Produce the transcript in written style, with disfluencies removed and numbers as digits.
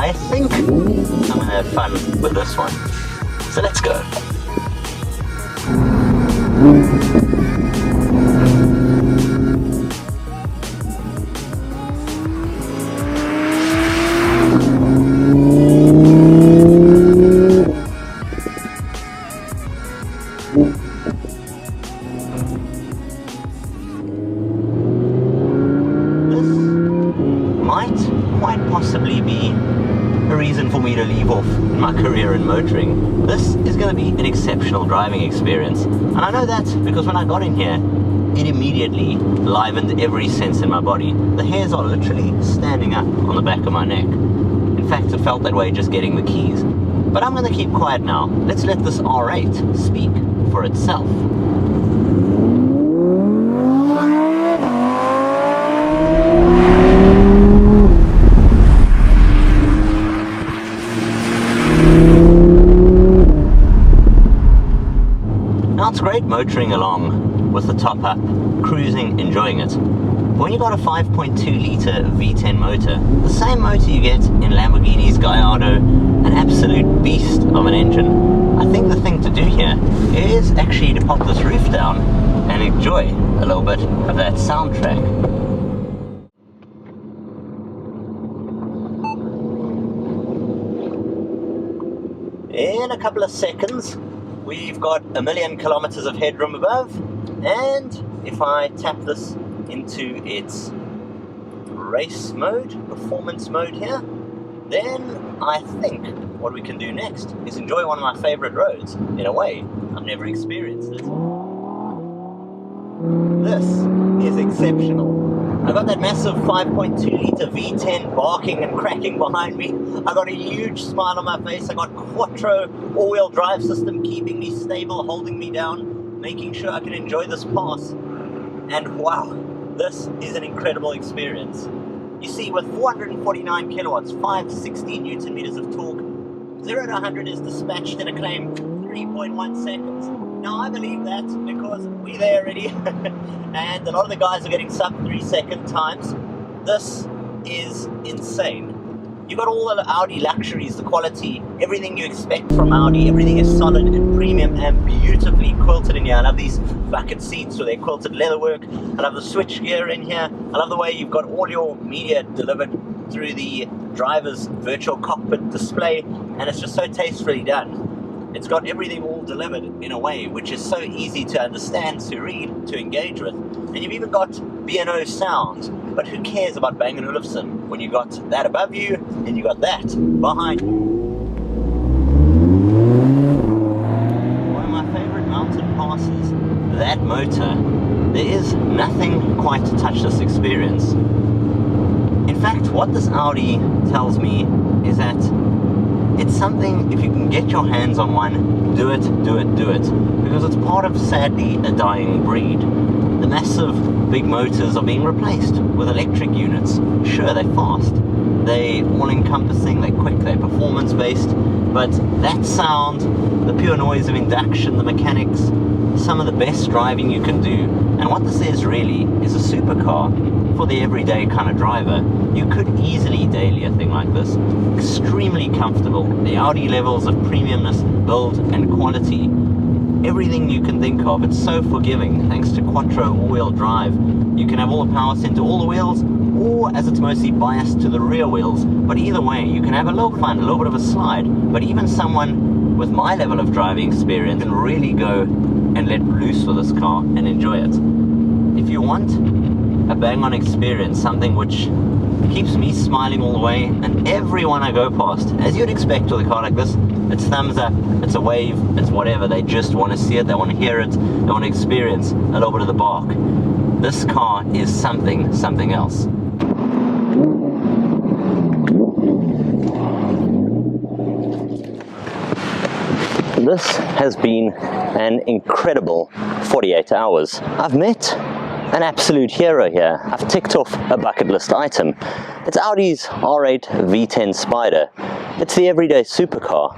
I think I'm gonna have fun with this one. So let's go. Might possibly be a reason for me to leave off my career in motoring. This is going to be an exceptional driving experience, and I know that because when I got in here, it immediately livened every sense in my body. The hairs are literally standing up on the back of my neck. In fact, it felt that way just getting the keys. But I'm going to keep quiet now. Let's let this R8 speak for itself. Now it's great motoring along with the top up, cruising, enjoying it. But when you got a 5.2 litre V10 motor, the same motor you get in Lamborghini's Gallardo, an absolute beast of an engine, I think the thing to do here is actually to pop this roof down and enjoy a little bit of that soundtrack. In a couple of seconds, we've got 1,000,000 kilometers of headroom above, and if I tap this into its race mode, performance mode here, then I think what we can do next is enjoy one of my favorite roads in a way I've never experienced it. This is exceptional. I got that massive 5.2 litre V10 barking and cracking behind me. I got a huge smile on my face. I got quattro all-wheel drive system keeping me stable, holding me down, making sure I can enjoy this pass. And wow, this is an incredible experience. You see, with 449 kilowatts, 560 newton meters of torque, 0 to 100 is dispatched in a claim 3.1 seconds. Now I believe that because we're there already and a lot of the guys are getting sub 3-second times. This is insane. You got all the Audi luxuries, the quality, everything you expect from Audi. Everything is solid and premium and beautifully quilted in here. I love these bucket seats with their quilted leatherwork. I love the switch gear in here. I love the way you've got all your media delivered through the driver's virtual cockpit display, and it's just so tastefully done. It's got everything all delivered in a way which is so easy to understand, to read, to engage with. And you've even got B&O sound, but who cares about Bang & Olufsen when you got that above you and you got that behind you. One of my favorite mountain passes, that motor. There is nothing quite to touch this experience. In fact, what this Audi tells me is that it's something, if you can get your hands on one, do it, do it, do it. Because it's part of, sadly, a dying breed. The massive big motors are being replaced with electric units. Sure, they're fast, they're all-encompassing, they're quick, they're performance-based, but that sound, the pure noise of induction, the mechanics, some of the best driving you can do. And what this is really is a supercar for the everyday kind of driver. You could easily daily a thing like this. Extremely comfortable. The Audi levels of premiumness, build and quality. Everything you can think of. It's so forgiving thanks to quattro all-wheel drive. You can have all the power sent to all the wheels, or as it's mostly biased to the rear wheels. But either way, you can have a little fun, a little bit of a slide. But even someone with my level of driving experience can really go and let loose with this car and enjoy it. If you want a bang-on experience, something which keeps me smiling all the way, and everyone I go past, as you'd expect with a car like this, it's thumbs up, it's a wave, it's whatever. They just want to see it, they want to hear it, they want to experience a little bit of the bark. This car is something else. This has been an incredible 48 hours. I've met an absolute hero here. I've ticked off a bucket list item. It's Audi's R8 V10 Spyder. It's the everyday supercar.